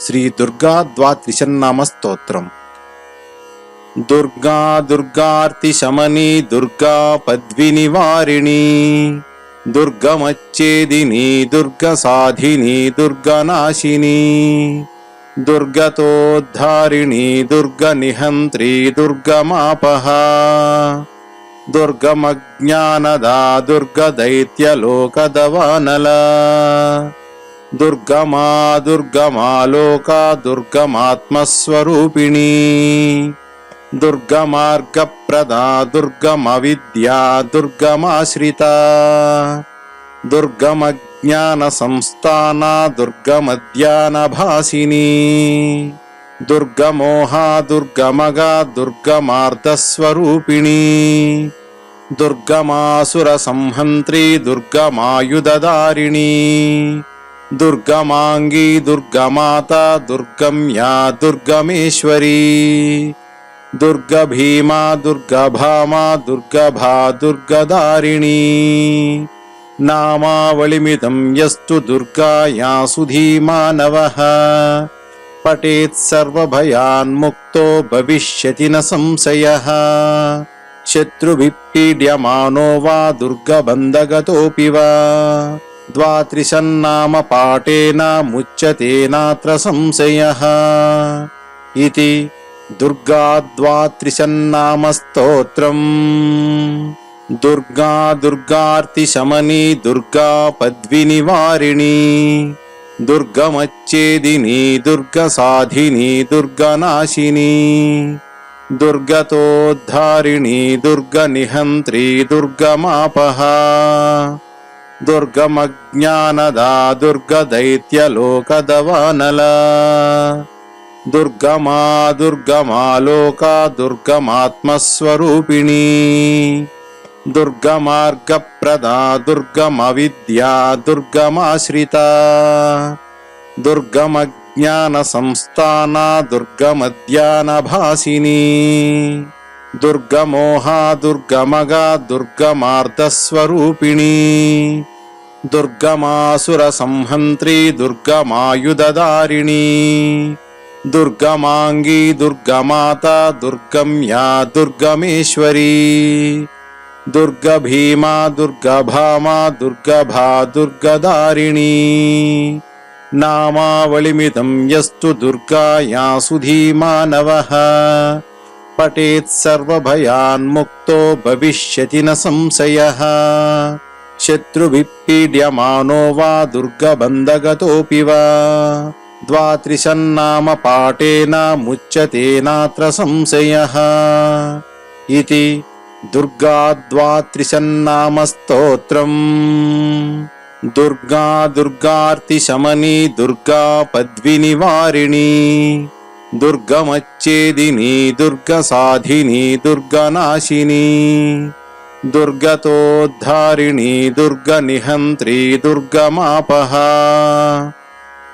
श्री दुर्गा द्वात्रिशन्नाम स्तोत्रम्। दुर्गा दुर्गार्तिशमनी दुर्गा पद्विनिवारिणी दुर्गमच्चेदिनी दुर्गसाधिनी दुर्गनाशिनी दुर्गतोद्धारिणी दुर्गनिहन्त्री दुर्गमापहा दुर्गमज्ञानदा दुर्गदैत्यलोकदवानला दुर्गमा दुर्गमालोका दुर्गमात्मस्वरूपिणी दुर्गमार्गप्रदा दुर्गमविद्या दुर्गमाश्रिता दुर्गमज्ञानसंस्थाना दुर्गमध्यानभासिनी दुर्गमोहा दुर्गमगा दुर्गमार्धस्वरूपिणी दुर्गमासुरसंहन्त्री दुर्गमायुधधारिणी दुर्गमांगी दुर्गमाता दुर्गम्या दुर्गमेश्वरी दुर्गभीमा दुर्गभामा दुर्गभा दुर्गधारिणी नामावलिमिदं यस्तु दुर्गाया सुधीमानवः पठेत् सर्वभयान्मुक्तो भविष्यति न संशयः शत्रुभिः पीड्यमानो वा दुर्गबन्धगतोऽपि वा द्वात्रिशन्नाम पाठेन मुच्यते नात्र संशयः इति दुर्गा द्वात्रिशन्नाम स्तोत्रम्। दुर्गा दुर्गार्तिशमनी दुर्गा पद्विनिवारिणी दुर्गमच्चेदिनी दुर्गसाधिनी दुर्गनाशिनी दुर्गतोद्धारिणी दुर्गनिहन्त्री दुर्गमापहा दुर्गमज्ञानदा दुर्गदैत्यलोकदवानला दुर्गमा दुर्गमालोका दुर्गमात्मस्वरूपिणी दुर्गमार्गप्रदा दुर्गमविद्या दुर्गमाश्रिता दुर्गमज्ञानसंस्थाना दुर्गमध्यानभासिनी दुर्गमोहा दुर्गमगा दुर्गमार्धस्वरूपिणी दुर्गमासुरसंहन्त्री दुर्गमायुधधारिणी दुर्गमांगी दुर्गमाता दुर्गम्या दुर्गमेश्वरी दुर्गभीमा दुर्गभामा दुर्गभा दुर्गधारिणी नामावलिमिदं यस्तु दुर्गाया सुधीमानवः पठेत् सर्वभयान्मुक्तो भविष्यति न संशयः शत्रुभिः पीड्यमानो वा दुर्गबन्धगतोऽपि वा द्वात्रिशन्नाम पाठेन मुच्यते नात्र संशयः इति दुर्गा द्वात्रिशन्नाम स्तोत्रम्। दुर्गा दुर्गार्तिशमनी दुर्गा पद्विनिवारिणी दुर्गमच्चेदिनी दुर्गसाधिनी दुर्गनाशिनी दुर्गतोद्धारिणी दुर्गनिहन्त्री दुर्गमापहा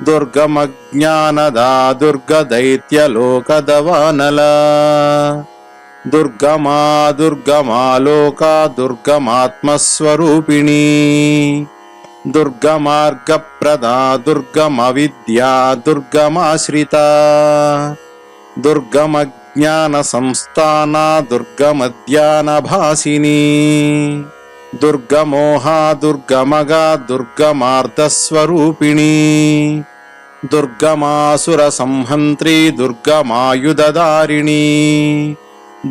दुर्गमज्ञानदा दुर्गदैत्यलोकदवानला दुर्गमा दुर्गमालोका दुर्गमात्मस्वरूपिणी दुर्गमार्गप्रदा दुर्गमविद्या दुर्गमाश्रिता दुर्गमज्ञानसंस्थाना दुर्गमध्यानभासिनी दुर्गमोहा दुर्गमगा दुर्गमार्धस्वरूपिणी दुर्गमासुरसंहन्त्री दुर्गमायुधधारिणी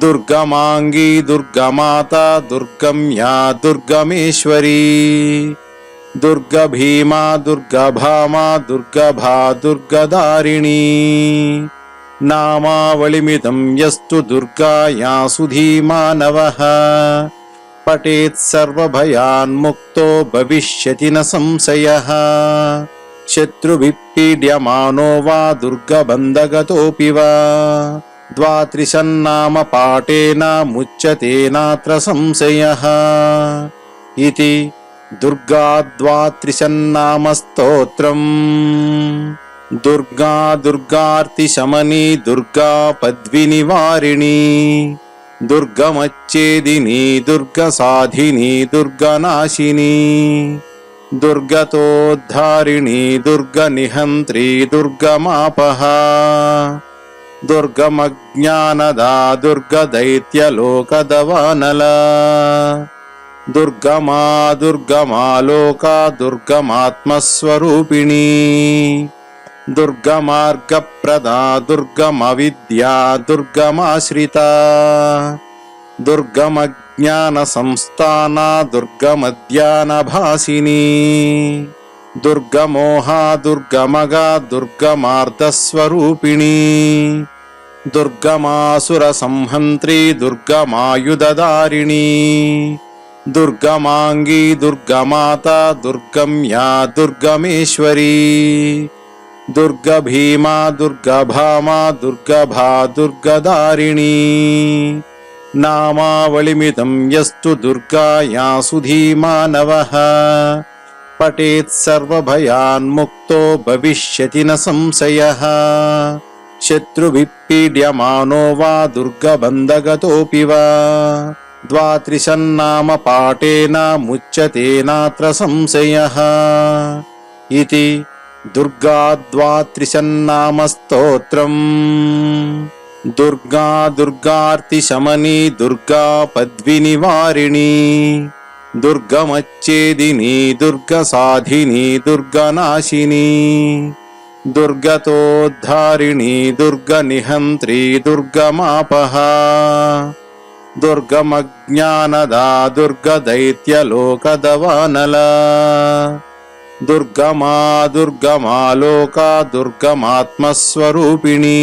दुर्गमांगी दुर्गमाता दुर्गम्या दुर्गमेश्वरी दुर्गभीमा दुर्गभामा दुर्गभा दुर्गधारिणी नामावलिमिदं यस्तु दुर्गाया सुधीमानवः पठेत् सर्वभयान्मुक्तो भविष्यति न संशयः शत्रुभिः पीड्यमानो वा दुर्गबन्धगतोऽपि वा द्वात्रिशन्नाम पाठेन मुच्यते नात्र संशयः इति दुर्गा द्वात्रिशन्नाम स्तोत्रम्। दुर्गा दुर्गार्तिशमनी दुर्गा पद्विनिवारिणी दुर्गमच्चेदिनी दुर्गसाधिनी दुर्गनाशिनी దుర్గతోద్ధారిణీ దుర్గనిహంత్రీ దుర్గమాపః దుర్గమజ్ఞానదా దుర్గదైత్యలోకదవానలా దుర్గమా దుర్గమాలోకా దుర్గమాత్మస్వరూపిణీ దుర్గమార్గప్రదా దుర్గమవిద్యా దుర్గమాశ్రితా దుర్గమజ్ఞానసంస్థానా దుర్గమధ్యానభాసినీ దుర్గమోహా దుర్గమగా దుర్గమార్ధస్వరూపిణీ దుర్గమాసురసంహంత్రీ దుర్గమాయుధదారిణీ దుర్గమాంగీ దుర్గమాత దుర్గమ్యా దుర్గమేశ్వరీ దుర్గభీమా దుర్గభామా దుర్గభా దుర్గదారిణీ నామావళిమిదం యస్తు దుర్గాయాసు ధీమానవః పఠేత్ సర్వభయాన్ముక్తో భవిష్యతి న సంశయః శత్రుభిః పీడ్యమానో వా దుర్గబంధగతోऽపి వా ద్వాత్రిశన్నామ పాఠేన ముచ్యతే నాత్ర సంశయః ఇతి దుర్గా ద్వాత్రిశన్నామ స్తోత్రం. దుర్గా దుర్గార్తిశమనీ దుర్గా పద్వినివారిణీ దుర్గమచ్ఛేదినీ దుర్గసాధినీ దుర్గనాశినీ దుర్గతోద్ధారిణీ దుర్గనిహంత్రీ దుర్గమాపః దుర్గమజ్ఞానదా దుర్గదైత్యలోకదవానలా దుర్గమా దుర్గమాలోకా దుర్గమాత్మస్వరూపిణీ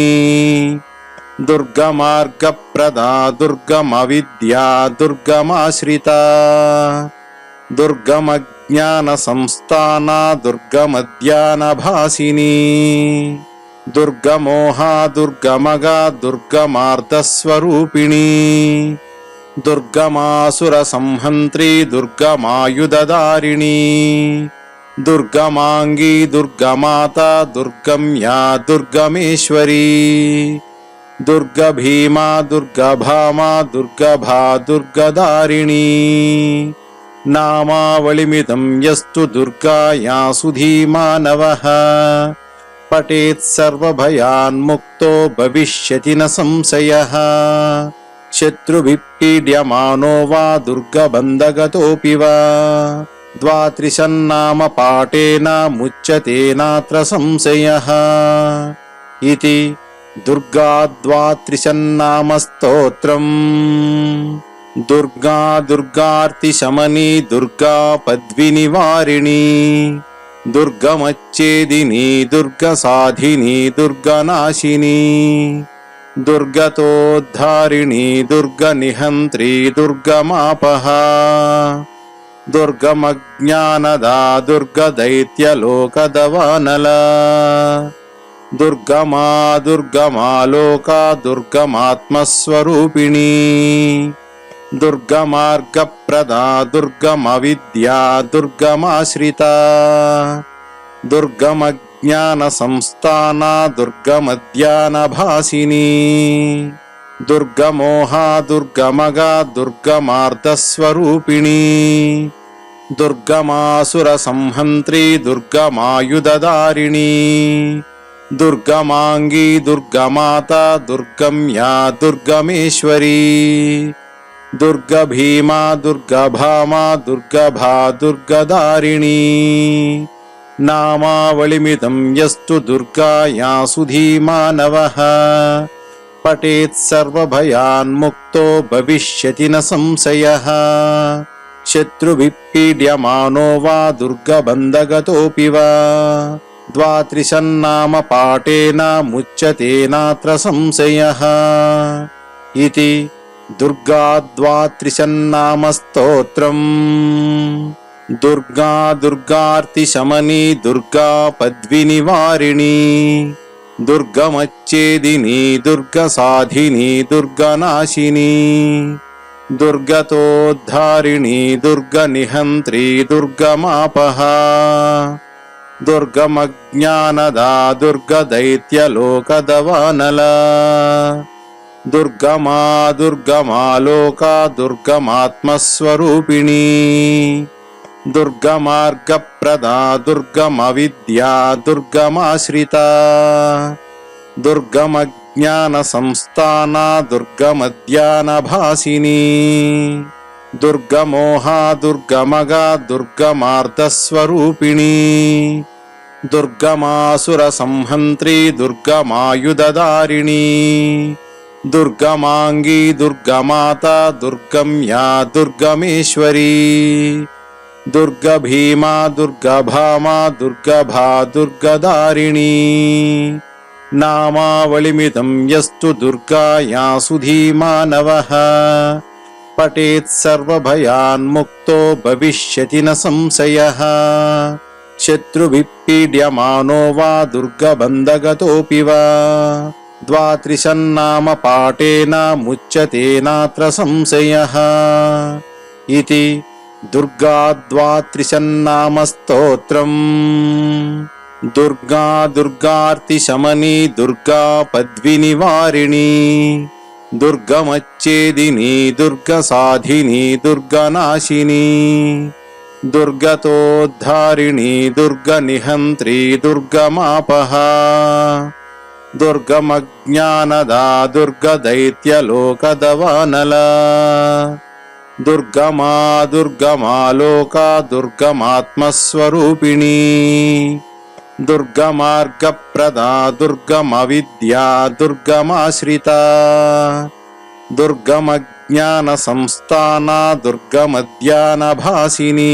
దుర్గమార్గప్రదా దుర్గమవిద్యా దుర్గమాశ్రితా దుర్గమజ్ఞానసంస్థానా దుర్గమధ్యానభాసినీ దుర్గమోహా దుర్గమగా దుర్గమార్ధస్వరూపిణీ దుర్గమాసురసంహంత్రీ దుర్గమాయుధదారిణీ దుర్గమాంగీ దుర్గమాత దుర్గమ్యా దుర్గమేశ్వరీ దుర్గభీమా దుర్గభామా దుర్గభా దుర్గదారిణీ నామావళిమిదం యస్తు దుర్గాయాసు ధీమానవః పఠేత్ సర్వభయాన్ముక్తో భవిష్యతి న సంశయః శత్రుభిః పీడ్యమానో వా దుర్గబంధగతోऽపి వా ద్వాత్రిశన్నామ పాఠేన ముచ్యతే నాత్ర సంశయః ఇతి దుర్గా ద్వాత్రిశన్నామ స్తోత్రం. దుర్గా దుర్గార్తిశమనీ దుర్గా పద్వినివారిణీ దుర్గమచ్ఛేదినీ దుర్గసాధినీ దుర్గనాశినీ దుర్గతోద్ధారిణీ దుర్గనిహంత్రీ దుర్గమాపః దుర్గమజ్ఞానదా దుర్గదైత్యలోకదవానలా దుర్గమా దుర్గమాలోకా దుర్గమాత్మస్వరూపిణీ దుర్గమార్గప్రదా దుర్గమవిద్యా దుర్గమాశ్రితా దుర్గమజ్ఞానసంస్థానా దుర్గమధ్యానభాసినీ దుర్గమోహా దుర్గమగా దుర్గమార్ధస్వరూపిణీ దుర్గమాసురసంహంత్రీ దుర్గమాయుధదారిణీ దుర్గమాంగీ దుర్గమాత దుర్గమ్యా దుర్గమేశ్వరీ దుర్గభీమా దుర్గభామా దుర్గభా దుర్గదారిణీ నామావళిమిదం యస్తు దుర్గాయాసు ధీమానవః పఠేత్ సర్వభయాన్ముక్తో భవిష్యతి న సంశయః శత్రుభిః పీడ్యమానో వా దుర్గబంధగతోऽపి వా ద్వాత్రిశన్నామ పాఠేన ముచ్యతే నాత్ర సంశయః ఇతి దుర్గా ద్వాత్రిశన్నామ స్తోత్రం. దుర్గా దుర్గార్తిశమనీ దుర్గా పద్వినివారిణీ దుర్గమచ్ఛేదినీ దుర్గసాధినీ దుర్గనాశినీ దుర్గతోద్ధారిణీ దుర్గనిహంత్రీ దుర్గమాపః దుర్గమజ్ఞానదా దుర్గదైత్యలోకదవానలా దుర్గమా దుర్గమాలోకా దుర్గమాత్మస్వరూపిణీ దుర్గమార్గప్రదా దుర్గమవిద్యా దుర్గమాశ్రితా దుర్గమజ్ఞానసంస్థానా దుర్గమధ్యానభాసినీ దుర్గమోహా దుర్గమగా దుర్గమార్ధస్వరూపిణీ దుర్గమాసురసంహంత్రీ దుర్గమాయుధదారిణీ దుర్గమాంగీ దుర్గమాత దుర్గమ్యా దుర్గమేశ్వరీ దుర్గభీమా దుర్గభామా దుర్గభా దుర్గదారిణీ నామావళిమిదం యస్తు దుర్గాయాసు ధీమానవః పఠేత్ సర్వభయాన్ముక్తో భవిష్యతి న సంశయః శత్రుభిః పీడ్యమానో వా దుర్గబంధగతోऽపి వా ద్వాత్రిశన్నామ పాఠేన ముచ్యతే నాత్ర సంశయః ఇతి దుర్గా ద్వాత్రిశన్నామ స్తోత్రం. దుర్గా దుర్గార్తిశమనీ దుర్గా పద్వినివారిణీ దుర్గమచ్చేదినీ దుర్గసాధినీ దుర్గనాశినీ దుర్గతోద్ధారిణీ దుర్గనిహంత్రీ దుర్గమాపః దుర్గమజ్ఞానదా దుర్గదైత్యలోకదవానలా దుర్గమా దుర్గమాలోకా దుర్గమాత్మస్వరూపిణీ దుర్గమార్గప్రదా దుర్గమవిద్యా దుర్గమాశ్రితా దుర్గమజ్ఞానసంస్థానా దుర్గమధ్యానభాసినీ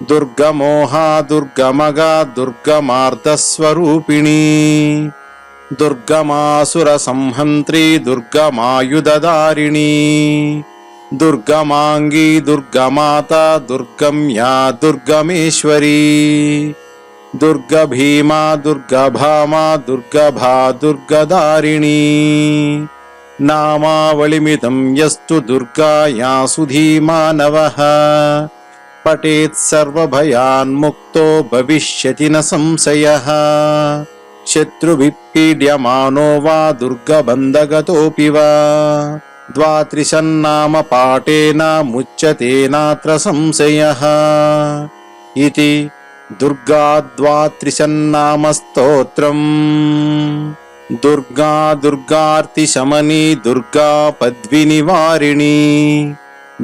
దుర్గమోహా దుర్గమగా దుర్గమార్ధస్వరూపిణీ దుర్గమాసురసంహంత్రీ దుర్గమాయుధదారిణీ దుర్గమాంగీ దుర్గమాత దుర్గమ్యా దుర్గమేశ్వరీ దుర్గభీమా దుర్గభామా దుర్గభా దుర్గదారిణీ నామావళిమిదం యస్తు దుర్గాయాసు ధీమానవః పఠేత్ సర్వభయాన్ముక్తో భవిష్యతి న సంశయః శత్రుభిః పీడ్యమానో వా దుర్గబంధగతోऽపి వా ద్వాత్రిశన్నామ పాఠేన ముచ్యతే నాత్ర సంశయః ఇతి దుర్గా ద్వాత్రిశన్నామ స్తోత్రం. దుర్గా దుర్గార్తిశమనీ దుర్గా పద్వినివారిణీ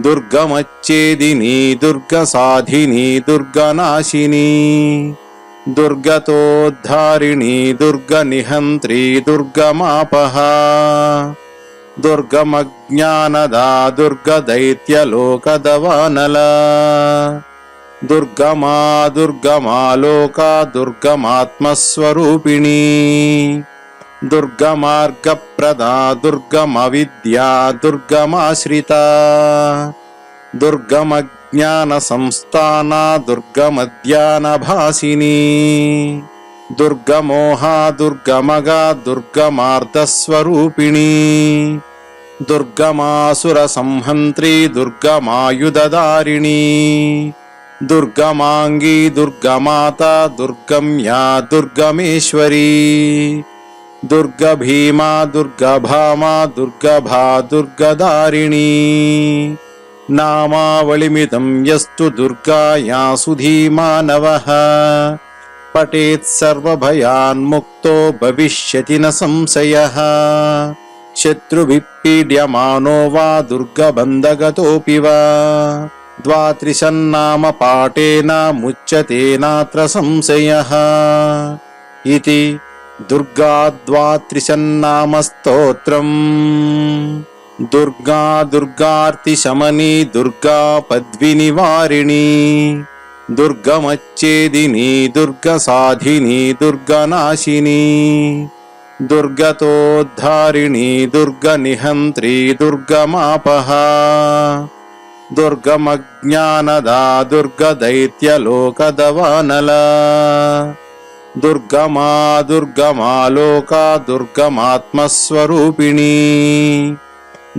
దుర్గమచ్చేదినీ దుర్గసాధినీ దుర్గనాశినీ దుర్గతోద్ధారిణీ దుర్గనిహంత్రీ దుర్గమాపః దుర్గమజ్ఞానదా దుర్గదైత్యలోకదవానలా దుర్గమా దుర్గమాలోకా దుర్గమాత్మస్వరూపిణీ దుర్గమార్గప్రదా దుర్గమవిద్యా దుర్గమాశ్రితా దుర్గమజ్ఞానసంస్థానా దుర్గమధ్యానభాసినీ దుర్గమోహా దుర్గమగా దుర్గమార్ధస్వరూపిణీ దుర్గమాసురసంహంత్రీ దుర్గమాయుధదారిణీ దుర్గమాంగీ దుర్గమాత దుర్గమ్యా దుర్గమేశ్వరీ దుర్గభీమా దుర్గభామా దుర్గభా దుర్గదారిణీ నామావళిమిదం యస్తు దుర్గాయాసు ధీమానవః పఠేత్ సర్వభయాన్ముక్తో భవిష్యతి న సంశయః శత్రుభిః పీడ్యమానో వా దుర్గబంధగతోऽపి వా ద్వాత్రిశన్నామ పాఠేన ముచ్యతే నాత్ర సంశయః ఇతి దుర్గా ద్వాత్రిశన్నామ స్తోత్రం. దుర్గా దుర్గార్తిశమనీ దుర్గా పద్వినివారిణీ దుర్గమచ్చేదినీ దుర్గసాధినీ దుర్గనాశినీ దుర్గతోద్ధారిణీ దుర్గనిహంత్రీ దుర్గమాపః దుర్గమజ్ఞానదా దుర్గదైత్యలోకదవానలా దుర్గమా దుర్గమాలోకా దుర్గమాత్మస్వరూపిణీ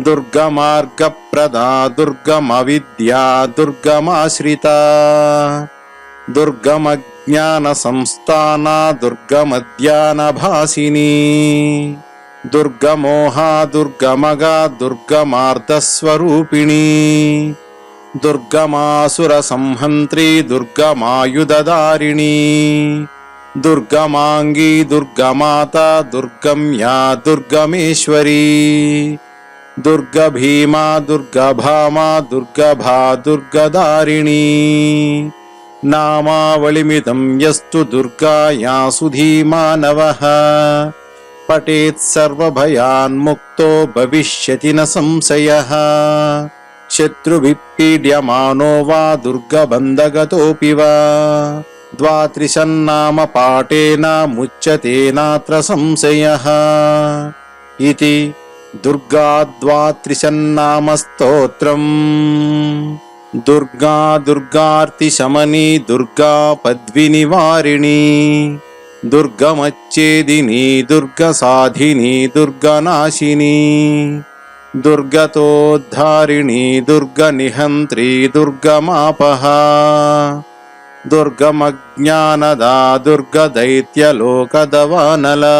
దుర్గమార్గప్రదా దుర్గమవిద్యా దుర్గమాశ్రితా దుర్గమజ్ఞానసంస్థానా దుర్గమధ్యానభాసినీ దుర్గమోహా దుర్గమగా దుర్గమార్ధస్వరూపిణీ दुर्गमासुरसंहन्त्री दुर्गमायुधधारिणी दुर्गमांगी दुर्गमाता दुर्गम्या दुर्गमेश्वरी दुर्गभीमा दुर्गभामा दुर्गभा दुर्गधारिणी नामावलिमिदं यस्तु दुर्गाया सुधीमानवः पठेत् सर्वभयान्मुक्तो भविष्यति न संशयः शत्रुभिः पीड्यमानो वा दुर्गबन्धगतोऽपि वा द्वात्रिशन्नाम पाठेन मुच्यते नात्र संशयः इति दुर्गा द्वात्रिशन्नाम स्तोत्रम्। दुर्गा दुर्गार्तिशमनी दुर्गा पद्विनिवारिणी दुर्गमच्छेदिनी दुर्गसाधिनी दुर्गनाशिनी दुर्गतोद्धारिणी दुर्गनिहन्त्री दुर्गमापहा दुर्गमज्ञानदा दुर्गदैत्यलोकदवानला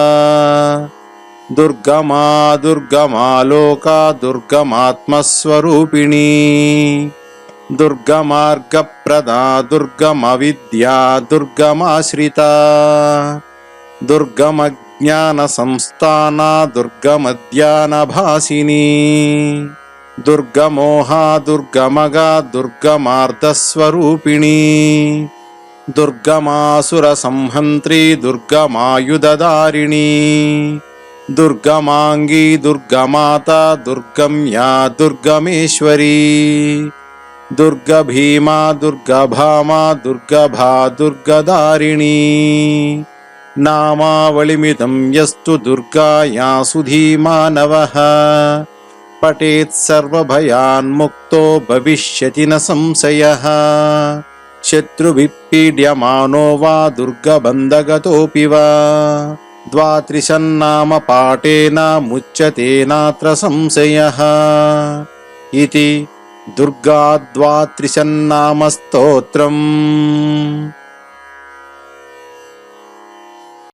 दुर्गमा दुर्गमालोका दुर्गमात्मस्वरूपिणी दुर्गमार्गप्रदा दुर्गमविद्या दुर्गमाश्रिता दुर्गमज्ञानसंस्थाना दुर्गमध्यानभासिनी दुर्गमोहा दुर्गमगा दुर्गमार्धस्वरूपिणी दुर्गमासुरसंहन्त्री दुर्गमायुधधारिणी दुर्गमांगी दुर्गमाता दुर्गम्या दुर्गमेश्वरी दुर्गभीमा दुर्गभामा दुर्गभा दुर्गधारिणी नामावलिमिदं यस्तु दुर्गाया सुधीमानवः पठेत् सर्वभयान्मुक्तो भविष्यति न संशयः शत्रुभिः पीड्यमानो वा दुर्गबन्धगतोऽपि वा द्वात्रिशन्नाम पाठेन मुच्यते नात्र संशयः इति दुर्गा द्वात्रिशन्नाम स्तोत्रम्।